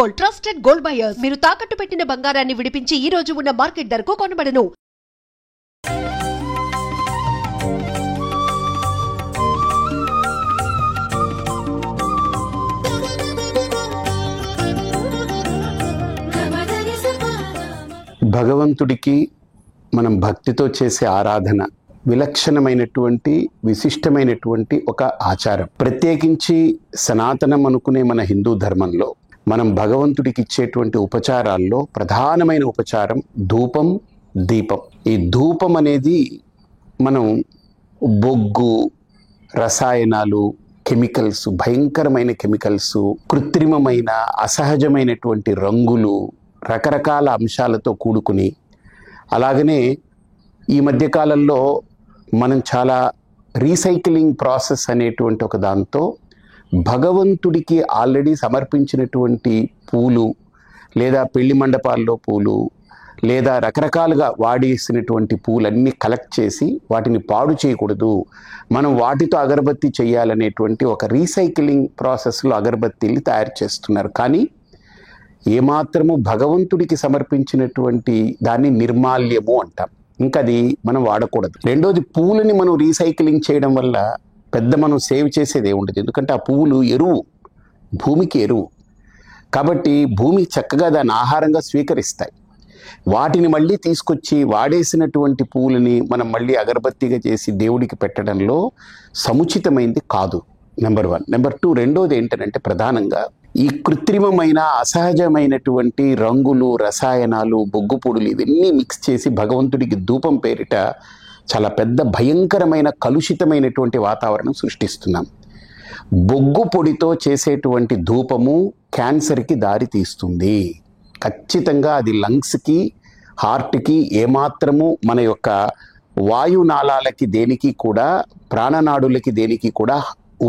Gold, trusted gold buyers. మీరు తాకట్టు పెట్టిన బంగారాన్ని విడిపించి ఈ రోజు ఉన్న మార్కెట్ ధరకు కొనబడును. భగవంతుడికి మనం భక్తితో చేసే ఆరాధన విలక్షణమైనటువంటి విశిష్టమైనటువంటి ఒక ఆచారం. ప్రత్యేకించి సనాతనం అనుకునే మన హిందూ ధర్మంలో మనం భగవంతుడికి ఇచ్చేటువంటి ఉపచారాల్లో ప్రధానమైన ఉపచారం ధూపం, దీపం. ఈ ధూపం అనేది మనం బొగ్గు, రసాయనాలు, కెమికల్స్, భయంకరమైన కెమికల్స్, కృత్రిమమైన అసహజమైనటువంటి రంగులు, రకరకాల అంశాలతో కూడుకుని, అలాగనే ఈ మధ్యకాలంలో మనం చాలా రీసైక్లింగ్ ప్రాసెస్ అనేటువంటి ఒక దాంతో భగవంతుడికి ఆల్రెడీ సమర్పించినటువంటి పూలు, లేదా పెళ్లి మండపాల్లో పూలు, లేదా రకరకాలుగా వాడేసినటువంటి పూలన్నీ కలెక్ట్ చేసి వాటిని పాడు చేయకూడదు, మనం వాటితో అగరబత్తి చేయాలనేటువంటి ఒక రీసైక్లింగ్ ప్రాసెస్లో అగరబత్తీలు తయారు చేస్తున్నారు. కానీ ఏమాత్రము భగవంతుడికి సమర్పించినటువంటి దాన్ని నిర్మాల్యము అంటాం. ఇంకా అది మనం వాడకూడదు. రెండోది, పూలని మనం రీసైక్లింగ్ చేయడం వల్ల పెద్ద మనం సేవ్ చేసేది ఏముండదు. ఎందుకంటే ఆ పువ్వులు ఎరువు, భూమికి ఎరువు. కాబట్టి భూమి చక్కగా దాన్ని ఆహారంగా స్వీకరిస్తాయి. వాటిని మళ్ళీ తీసుకొచ్చి వాడేసినటువంటి పువ్వులని మనం మళ్ళీ అగరబత్తిగా చేసి దేవుడికి పెట్టడంలో సముచితమైంది కాదు. నెంబర్ 1. నెంబర్ 2, రెండోది ఏంటంటే ప్రధానంగా ఈ కృత్రిమమైన అసహజమైనటువంటి రంగులు, రసాయనాలు, బొగ్గు పొడులు ఇవన్నీ మిక్స్ చేసి భగవంతుడికి ధూపం పేరిట చాలా పెద్ద భయంకరమైన కలుషితమైనటువంటి వాతావరణం సృష్టిస్తున్నాం. బొగ్గు పొడితో చేసేటువంటి ధూపము క్యాన్సర్కి దారి తీస్తుంది. ఖచ్చితంగా అది లంగ్స్కి, హార్ట్కి, ఏమాత్రము మన యొక్క వాయునాళాలకి దేనికి కూడా, ప్రాణనాడులకి దేనికి కూడా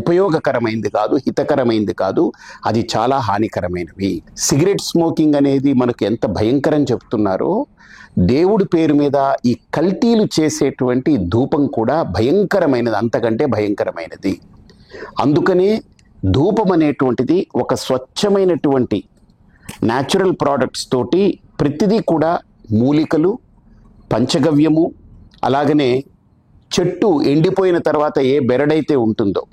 ఉపయోగకరమైంది కాదు, హితకరమైంది కాదు. అది చాలా హానికరమైనవి. సిగరెట్ స్మోకింగ్ అనేది మనకు ఎంత భయంకరం చెప్తున్నారో, దేవుడి పేరు మీద ఈ కల్తీలు చేసేటువంటి ధూపం కూడా భయంకరమైనది, అంతకంటే భయంకరమైనది. అందుకనే ధూపం అనేటువంటిది ఒక స్వచ్ఛమైనటువంటి న్యాచురల్ ప్రోడక్ట్స్ తోటి, ప్రతిదీ కూడా మూలికలు, పంచగవ్యము, అలాగనే చెట్టు ఎండిపోయిన తర్వాత ఏ బెరడైతే ఉంటుందో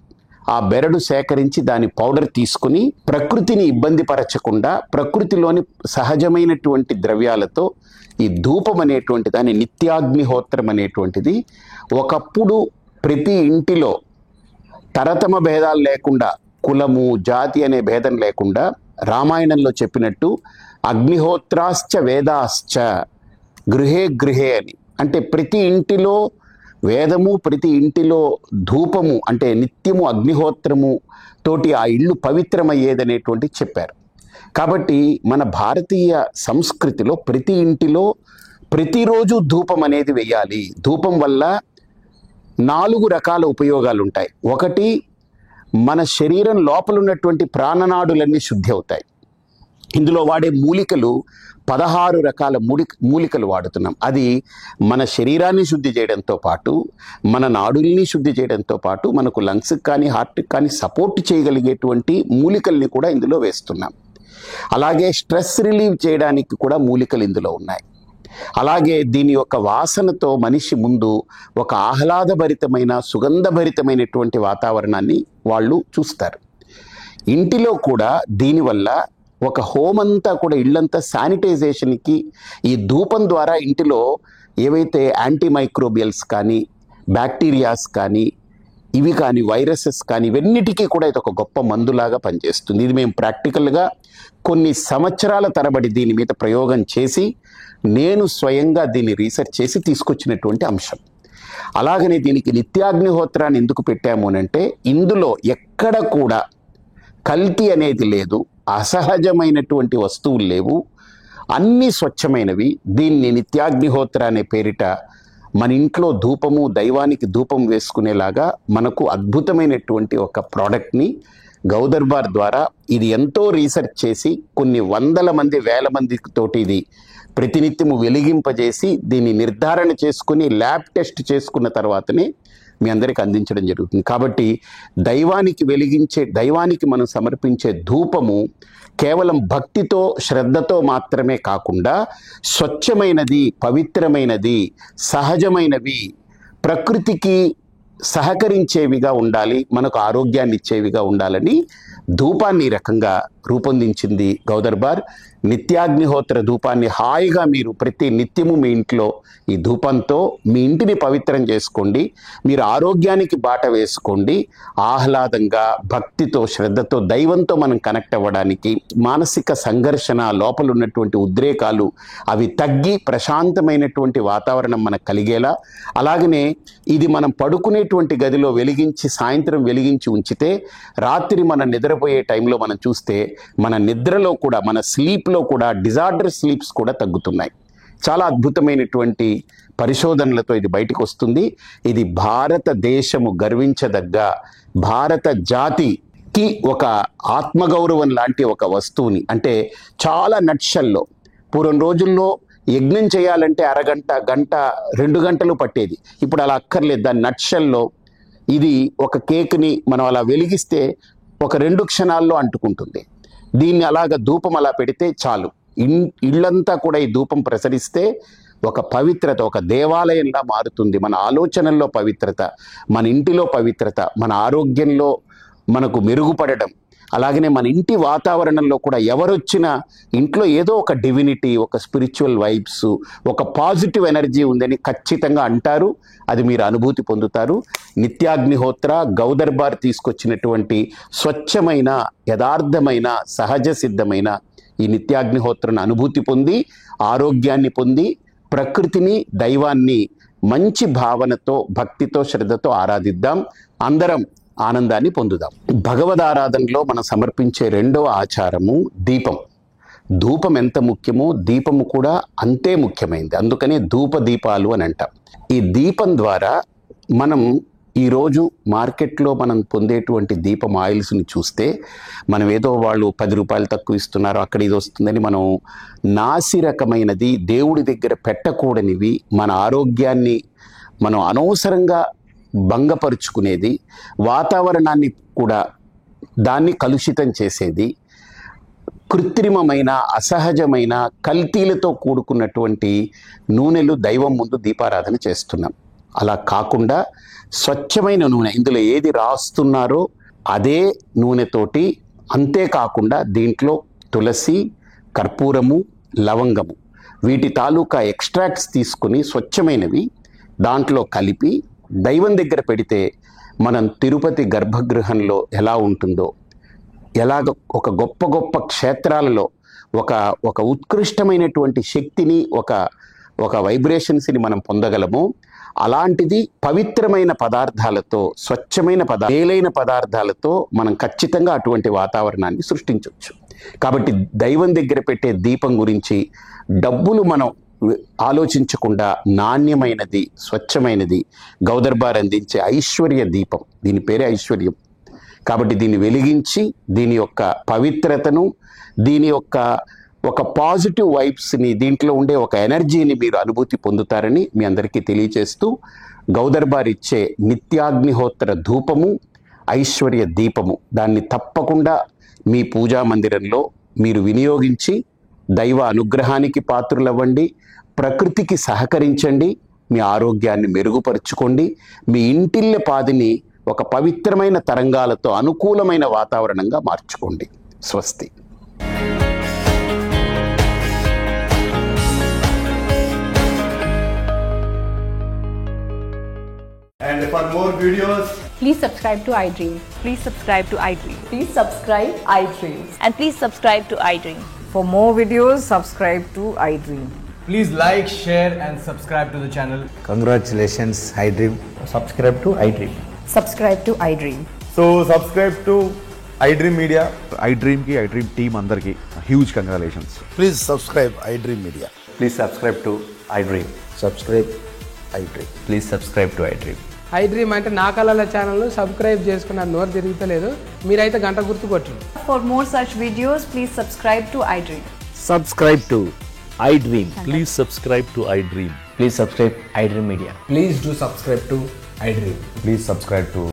ఆ బెరడు సేకరించి దాని పౌడర్ తీసుకుని ప్రకృతిని ఇబ్బంది పరచకుండా ప్రకృతిలోని సహజమైనటువంటి ద్రవ్యాలతో ఈ ధూపం అనేటువంటి దాని నిత్యాగ్నిహోత్రం అనేటువంటిది ఒకప్పుడు ప్రతి ఇంటిలో తరతమ భేదాలు లేకుండా, కులము, జాతి అనే భేదం లేకుండా రామాయణంలో చెప్పినట్టు అగ్నిహోత్రాశ్చ వేదాశ్చ గృహే గృహే అని, అంటే ప్రతి ఇంటిలో వేదము, ప్రతి ఇంటిలో ధూపము, అంటే నిత్యము అగ్నిహోత్రము తోటి ఆ ఇల్లు పవిత్రమయ్యేదనేటువంటి చెప్పారు. కాబట్టి మన భారతీయ సంస్కృతిలో ప్రతి ఇంటిలో ప్రతిరోజు ధూపం అనేది వెయ్యాలి. ధూపం వల్ల 4 రకాల ఉపయోగాలు ఉంటాయి. ఒకటి, మన శరీరం లోపల ఉన్నటువంటి ప్రాణనాడులన్నీ శుద్ధి అవుతాయి. ఇందులో వాడే మూలికలు 16 రకాల మూలికలు వాడుతున్నాం. అది మన శరీరాన్ని శుద్ధి చేయడంతో పాటు, మన నాడుల్ని శుద్ధి చేయడంతో పాటు, మనకు లంగ్స్కి కానీ హార్ట్కి కానీ సపోర్ట్ చేయగలిగేటువంటి మూలికల్ని కూడా ఇందులో వేస్తున్నాం. అలాగే స్ట్రెస్ రిలీవ్ చేయడానికి కూడా మూలికలు ఇందులో ఉన్నాయి. అలాగే దీని యొక్క వాసనతో మనిషి ముందు ఒక ఆహ్లాదభరితమైన, సుగంధభరితమైనటువంటి వాతావరణాన్ని వాళ్ళు చూస్తారు. ఇంటిలో కూడా దీనివల్ల ఒక హోమ్ అంతా కూడా, ఇళ్ళంతా శానిటైజేషన్కి ఈ ధూపం ద్వారా ఇంటిలో ఏవైతే యాంటీమైక్రోబియల్స్ కానీ, బ్యాక్టీరియాస్ కానీ, ఇవి కానీ, వైరసెస్ కానీ, ఇవన్నిటికీ కూడా ఇది ఒక గొప్ప మందులాగా పనిచేస్తుంది. ఇది మేము ప్రాక్టికల్గా కొన్ని సంవత్సరాల తరబడి దీని మీద ప్రయోగం చేసి, నేను స్వయంగా దీన్ని రీసెర్చ్ చేసి తీసుకొచ్చినటువంటి అంశం. అలాగనే దీనికి నిత్యాగ్నిహోత్రాన్ని ఎందుకు పెట్టాము అంటే, ఇందులో ఎక్కడ కూడా కల్తీ అనేది లేదు, అసహజమైనటువంటి వస్తువులు లేవు, అన్నీ స్వచ్ఛమైనవి. దీన్ని నిత్యాగ్నిహోత్ర అనే పేరిట మన ఇంట్లో ధూపము, దైవానికి ధూపం వేసుకునేలాగా మనకు అద్భుతమైనటువంటి ఒక ప్రోడక్ట్ని గౌదర్బార్ ద్వారా, ఇది ఎంతో రీసెర్చ్ చేసి కొన్ని వందల మంది, వేల మంది తోటి ఇది ప్రతినిత్యము వెలిగింపజేసి దీన్ని నిర్ధారణ చేసుకుని ల్యాబ్ టెస్ట్ చేసుకున్న తర్వాతనే మీ అందరికీ అందించడం జరుగుతుంది. కాబట్టి దైవానికి మనం సమర్పించే ధూపము కేవలం భక్తితో శ్రద్ధతో మాత్రమే కాకుండా స్వచ్ఛమైనది, పవిత్రమైనది, సహజమైనవి, ప్రకృతికి సహకరించేవిగా ఉండాలి, మనకు ఆరోగ్యాన్ని ఇచ్చేవిగా ఉండాలని ధూపాన్ని ఈ రకంగా రూపొందించింది గౌదర్బార్. నిత్యాగ్నిహోత్ర ధూపాన్ని హాయిగా మీరు ప్రతి నిత్యము మీ ఇంట్లో ఈ ధూపంతో మీ ఇంటిని పవిత్రం చేసుకోండి, మీరు ఆరోగ్యానికి బాట వేసుకోండి. ఆహ్లాదంగా, భక్తితో, శ్రద్ధతో, దైవంతో మనం కనెక్ట్ అవ్వడానికి, మానసిక సంఘర్షణ, లోపల ఉన్నటువంటి ఉద్రేకాలు అవి తగ్గి ప్రశాంతమైనటువంటి వాతావరణం మనకు కలిగేలా, అలాగనే ఇది మనం పడుకునేటువంటి గదిలో వెలిగించి సాయంత్రం వెలిగించి ఉంచితే రాత్రి మన నిద్రపోయే టైంలో మనం చూస్తే మన నిద్రలో కూడా, మన స్లీప్లో కూడా డిజార్డర్ స్లీప్స్ కూడా తగ్గుతున్నాయి. చాలా అద్భుతమైనటువంటి పరిశోధనలతో ఇది బయటకు వస్తుంది. ఇది భారతదేశము గర్వించదగ్గ, భారత జాతికి ఒక ఆత్మగౌరవం లాంటి ఒక వస్తువుని, అంటే చాలా నట్షల్లో పూర్వం రోజుల్లో యజ్ఞం చేయాలంటే అరగంట, గంట, 2 గంటలు పట్టేది. ఇప్పుడు అలా అక్కర్లేదు. దాని నట్షల్లో ఇది ఒక కేక్ని మనం అలా వెలిగిస్తే ఒక 2 క్షణాల్లో అంటుకుంటుంది. దీన్ని అలాగ ధూపం అలా పెడితే చాలు, ఇళ్ళంతా కూడా ఈ ధూపం ప్రసరిస్తే ఒక పవిత్రత, ఒక దేవాలయంలా మారుతుంది. మన ఆలోచనల్లో పవిత్రత, మన ఇంటిలో పవిత్రత, మన ఆరోగ్యంలో మనకు మెరుగుపడడం, అలాగనే మన ఇంటి వాతావరణంలో కూడా ఎవరొచ్చినా ఇంట్లో ఏదో ఒక డివినిటీ, ఒక స్పిరిచువల్ వైబ్స్, ఒక పాజిటివ్ ఎనర్జీ ఉందని ఖచ్చితంగా అంటారు. అది మీరు అనుభూతి పొందుతారు. నిత్యాగ్నిహోత్ర గౌదర్బార్ తీసుకొచ్చినటువంటి స్వచ్ఛమైన, యథార్థమైన, సహజ సిద్ధమైన ఈ నిత్యాగ్నిహోత్రను అనుభూతి పొంది, ఆరోగ్యాన్ని పొంది, ప్రకృతిని, దైవాన్ని మంచి భావనతో, భక్తితో, శ్రద్ధతో ఆరాధిద్దాం. అందరం ఆనందాన్ని పొందుదాం. భగవద్ ఆరాధనలో మనం సమర్పించే రెండవ ఆచారము దీపం. ధూపం ఎంత ముఖ్యమో దీపము కూడా అంతే ముఖ్యమైనది. అందుకనే ధూప దీపాలు అని అంటాం. ఈ దీపం ద్వారా మనం ఈరోజు మార్కెట్లో మనం పొందేటువంటి దీపం ఆయిల్స్ని చూస్తే మనం ఏదో వాళ్ళు 10 రూపాయలు తక్కువ ఇస్తున్నారు, అక్కడ ఇది వస్తుందని మనం నాసి రకమైనది, దేవుడి దగ్గర పెట్టకూడనివి, మన ఆరోగ్యాన్ని మనం అనవసరంగా భంగపరుచుకునేది, వాతావరణాన్ని కూడా దాన్ని కలుషితం చేసేది, కృత్రిమమైన, అసహజమైన, కల్తీలతో కూడుకున్నటువంటి నూనెలు దైవం ముందు దీపారాధన చేస్తున్నాం. అలా కాకుండా స్వచ్ఛమైన నూనె, ఇందులో ఏది రాస్తున్నారో అదే నూనెతోటి, అంతేకాకుండా దీంట్లో తులసి, కర్పూరము, లవంగము, వీటి తాలూకా ఎక్స్ట్రాక్ట్స్ తీసుకుని స్వచ్ఛమైనవి దాంట్లో కలిపి దైవం దగ్గర పెడితే మనం తిరుపతి గర్భగృహంలో ఎలా ఉంటుందో, ఎలాగ ఒక గొప్ప గొప్ప క్షేత్రాలలో ఒక ఉత్కృష్టమైనటువంటి శక్తిని, ఒక వైబ్రేషన్స్ని మనం పొందగలము. అలాంటిది పవిత్రమైన పదార్థాలతో, స్వచ్ఛమైన మేలైన పదార్థాలతో మనం ఖచ్చితంగా అటువంటి వాతావరణాన్ని సృష్టించవచ్చు. కాబట్టి దైవం దగ్గర పెట్టే దీపం గురించి డబ్బులు మనం ఆలోచించకుండా నాణ్యమైనది, స్వచ్ఛమైనది గౌదర్బార్ అందించే ఐశ్వర్య దీపం. దీని పేరే ఐశ్వర్యం. కాబట్టి దీన్ని వెలిగించి దీని యొక్క పవిత్రతను, దీని యొక్క ఒక పాజిటివ్ వైబ్స్ని, దీంట్లో ఉండే ఒక ఎనర్జీని మీరు అనుభూతి పొందుతారని మీ అందరికీ తెలియజేస్తూ, గౌదర్బార్ ఇచ్చే నిత్యాగ్నిహోత్ర ధూపము, ఐశ్వర్య దీపము, దాన్ని తప్పకుండా మీ పూజా మందిరంలో మీరు వినియోగించి దైవ అనుగ్రహానికి పాత్రులవ్వండి, ప్రకృతికి సహకరించండి, మీ ఆరోగ్యాన్ని మెరుగుపరుచుకోండి, మీ ఇంటిల్లె పాదిని ఒక పవిత్రమైన తరంగాలతో అనుకూలమైన వాతావరణంగా మార్చుకోండి. స్వస్తి. And for more videos, please subscribe to iDream. Please subscribe to iDream. Please subscribe iDream. And please subscribe to iDream. For more videos, subscribe to iDream. please like, share and subscribe to the channel. Congratulations, iDream. Subscribe to iDream. Subscribe to iDream. So subscribe to iDream Media. iDream ki iDream team अंदर की huge congratulations. Please subscribe iDream Media. Please subscribe to iDream. Subscribe iDream. Please subscribe to iDream. iDream అంటే నా కళల ఛానల్ను subscribe చేసుకున్న నోరు తిరుగుతలేదు, మీరైతే గంట గుర్తు కొట్టండి. For more such videos, please subscribe to iDream. Subscribe to iDream. Please subscribe to iDream. Please subscribe iDream Media. Please do subscribe to iDream. Please subscribe to